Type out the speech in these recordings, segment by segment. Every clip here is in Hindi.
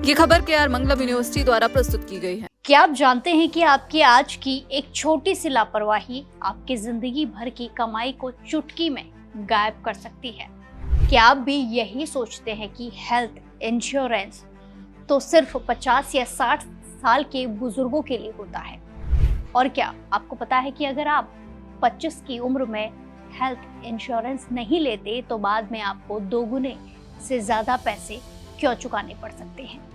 ये खबर केआर मंगलम यूनिवर्सिटी द्वारा प्रस्तुत की गई है। क्या आप जानते हैं कि आपकी आज की एक छोटी सी लापरवाही आपकी जिंदगी भर की कमाई को चुटकी में गायब कर सकती है। क्या आप भी यही सोचते हैं कि हेल्थ इंश्योरेंस तो सिर्फ 50 या 60 साल के बुजुर्गों के लिए होता है? और क्या आपको पता है कि अगर आप 25 की उम्र में हेल्थ इंश्योरेंस नहीं लेते तो बाद में आपको दोगुने से ज्यादा पैसे क्यों चुकाने पड़ सकते हैं?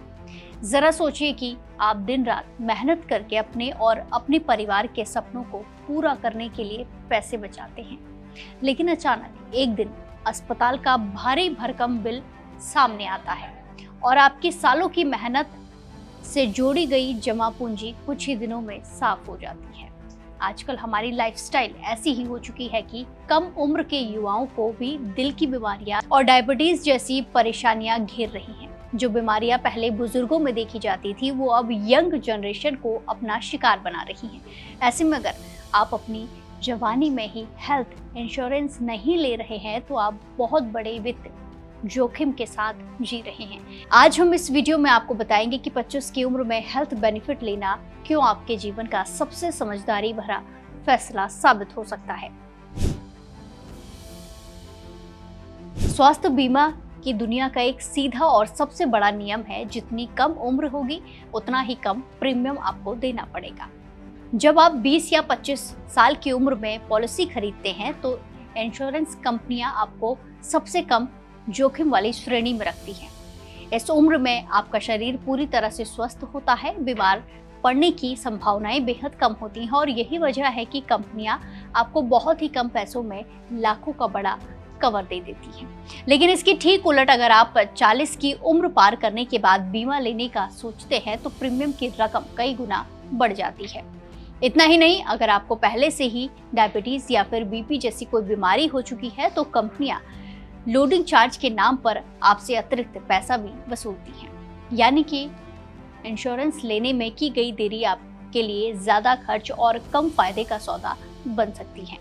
जरा सोचिए कि आप दिन रात मेहनत करके अपने और अपने परिवार के सपनों को पूरा करने के लिए पैसे बचाते हैं, लेकिन अचानक एक दिन अस्पताल का भारी भरकम बिल सामने आता है और आपकी सालों की मेहनत से जोड़ी गई जमा पूंजी कुछ ही दिनों में साफ हो जाती है। आजकल हमारी लाइफस्टाइल ऐसी ही हो चुकी है कि कम उम्र के युवाओं को भी दिल की बीमारियां और डायबिटीज जैसी परेशानियां घेर रही हैं। जो बीमारियां पहले बुजुर्गों में देखी जाती थी वो अब यंग जनरेशन को अपना शिकार बना रही हैं। ऐसे में अगर आप अपनी जवानी में ही हेल्थ इंश्योरेंस नहीं ले रहे हैं तो आप बहुत बड़े वित्त जोखिम के साथ जी रहे हैं। आज हम इस वीडियो में आपको बताएंगे कि 25 की उम्र में हेल्थ बेनिफिट लेना क्यों आपके जीवन का सबसे समझदारी भरा फैसला साबित हो सकता है। स्वास्थ्य बीमा की दुनिया का एक सीधा और सबसे बड़ा नियम है, जितनी कम उम्र होगी उतना ही कम प्रीमियम आपको देना पड़ेगा। जब आप 20 या 25 साल की उम्र में पॉलिसी खरीदते हैं तो इंश्योरेंस कंपनियां आपको सबसे कम जोखिम वाली श्रेणी में रखती हैं। इस उम्र में आपका शरीर पूरी तरह से स्वस्थ होता है, बीमार पड़ने की संभावनाएं बेहद कम होती हैं और यही वजह है कि कंपनियां आपको बहुत ही कम पैसों में लाखों का बड़ा कवर दे देती हैं। लेकिन इसकी ठीक उलट अगर आप 40 की उम्र पार करने के बाद बीमा लेने का सोचते हैं तो प्रीमियम की रकम कई गुना बढ़ जाती है। इतना ही नहीं, अगर आपको पहले से ही डायबिटीज या फिर बीपी जैसी कोई बीमारी हो चुकी है तो कंपनियां लोडिंग चार्ज के नाम पर आपसे अतिरिक्त पैसा भी वसूलती हैं। यानी कि इंश्योरेंस लेने में की गई देरी आपके लिए ज्यादा खर्च और कम फायदे का सौदा बन सकती है।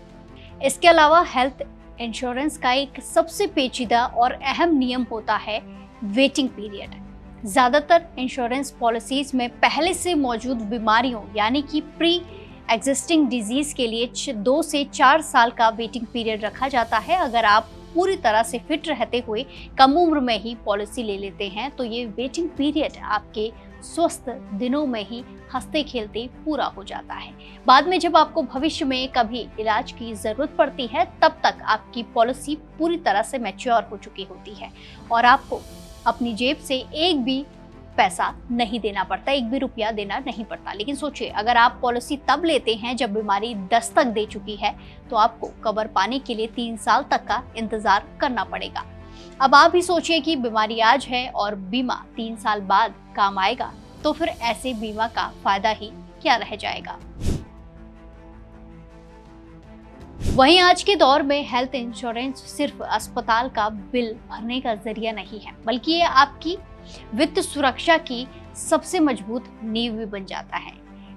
इसके अलावा हेल्थ इंश्योरेंस का एक सबसे पेचीदा और अहम नियम होता है वेटिंग पीरियड। ज्यादातर इंश्योरेंस पॉलिसीज में पहले से मौजूद बीमारियों यानी कि प्री एग्जिस्टिंग डिजीज के लिए 2 से 4 साल का वेटिंग पीरियड रखा जाता है। अगर आप पूरी तरह से फिट रहते हुए कम उम्र में ही पॉलिसी ले लेते हैं तो ये वेटिंग पीरियड आपके स्वस्थ दिनों में ही हंसते खेलते पूरा हो जाता है। बाद में जब आपको भविष्य में कभी इलाज की जरूरत पड़ती है तब तक आपकी पॉलिसी पूरी तरह से मैच्योर हो चुकी होती है और आपको अपनी जेब से एक भी पैसा नहीं देना पड़ता, एक भी रुपया देना नहीं पड़ता। लेकिन सोचिए, अगर आप पॉलिसी तब लेते हैं जब बीमारी दस्तक दे चुकी है तो आपको कवर पाने के लिए 3 साल तक का इंतजार करना पड़ेगा। अब आप ही सोचिए कि बीमारी आज है और बीमा 3 साल बाद काम आएगा, तो फिर ऐसे बीमा का फायदा ही क्या रह जाएगा। वहीं आज के दौर में हेल्थ इंश्योरेंस सिर्फ अस्पताल का बिल भरने का जरिया नहीं है, बल्कि ये आपकी वित्त सुरक्षा की सबसे मजबूत नींव भी बन जाता है।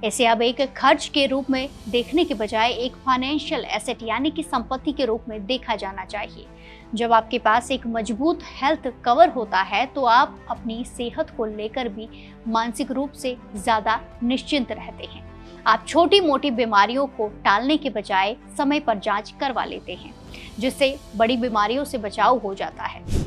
इसे अब एक खर्च के रूप में देखने के बजाय एक फाइनेंशियल एसेट यानी कि संपत्ति के रूप में देखा जाना चाहिए। जब आपके पास एक मजबूत हेल्थ कवर होता है तो आप अपनी सेहत को लेकर भी मानसिक रूप से ज्यादा निश्चिंत रहते हैं। आप छोटी मोटी बीमारियों को टालने के बजाय समय पर जांच करवा लेते हैं, जिससे बड़ी बीमारियों से बचाव हो जाता है।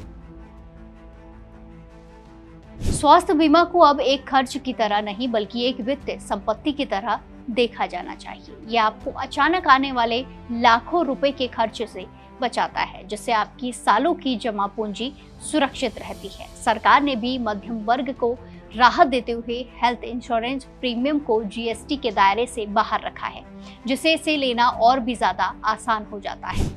स्वास्थ्य बीमा को अब एक खर्च की तरह नहीं बल्कि एक वित्तीय संपत्ति की तरह देखा जाना चाहिए। यह आपको अचानक आने वाले लाखों रुपए के खर्च से बचाता है, जिससे आपकी सालों की जमा पूंजी सुरक्षित रहती है। सरकार ने भी मध्यम वर्ग को राहत देते हुए हेल्थ इंश्योरेंस प्रीमियम को जीएसटी के दायरे से बाहर रखा है, जिससे इसे लेना और भी ज्यादा आसान हो जाता है।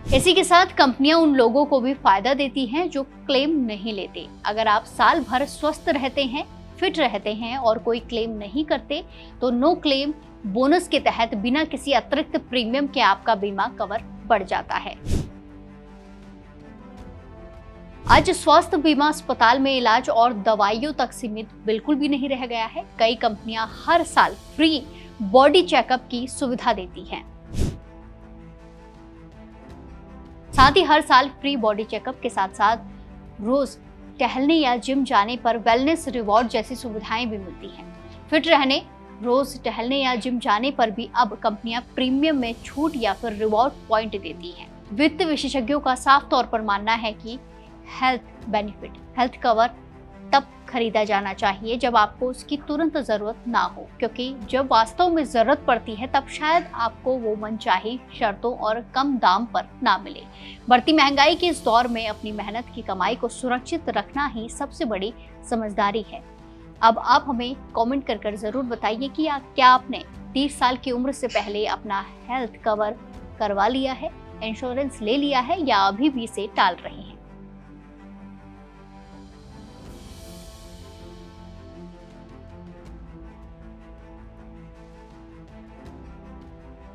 इसी के साथ कंपनियां उन लोगों को भी फायदा देती हैं जो क्लेम नहीं लेते। अगर आप साल भर स्वस्थ रहते हैं, फिट रहते हैं और कोई क्लेम नहीं करते तो नो क्लेम बोनस के तहत बिना किसी अतिरिक्त प्रीमियम के आपका बीमा कवर बढ़ जाता है। आज स्वास्थ्य बीमा अस्पताल में इलाज और दवाइयों तक सीमित बिल्कुल भी नहीं रह गया है। कई कंपनियां हर साल फ्री बॉडी चेकअप की सुविधा देती हैं। साथ ही हर साल फ्री बॉडी चेकअप के साथ साथ रोज टहलने या जिम जाने पर वेलनेस रिवॉर्ड जैसी सुविधाएं भी मिलती हैं। फिट रहने, रोज टहलने या जिम जाने पर भी अब कंपनियां प्रीमियम में छूट या फिर रिवॉर्ड पॉइंट देती हैं। वित्त विशेषज्ञों का साफ तौर पर मानना है कि हेल्थ कवर तब खरीदा जाना चाहिए जब आपको उसकी तुरंत जरूरत ना हो, क्योंकि जब वास्तव में जरूरत पड़ती है तब शायद आपको वो मनचाही शर्तों और कम दाम पर ना मिले। बढ़ती महंगाई के इस दौर में अपनी मेहनत की कमाई को सुरक्षित रखना ही सबसे बड़ी समझदारी है। अब आप हमें कमेंट कर जरूर बताइए कि क्या आपने 30 साल की उम्र से पहले अपना हेल्थ कवर करवा लिया है, इंश्योरेंस ले लिया है या अभी भी इसे टाल रहे हैं।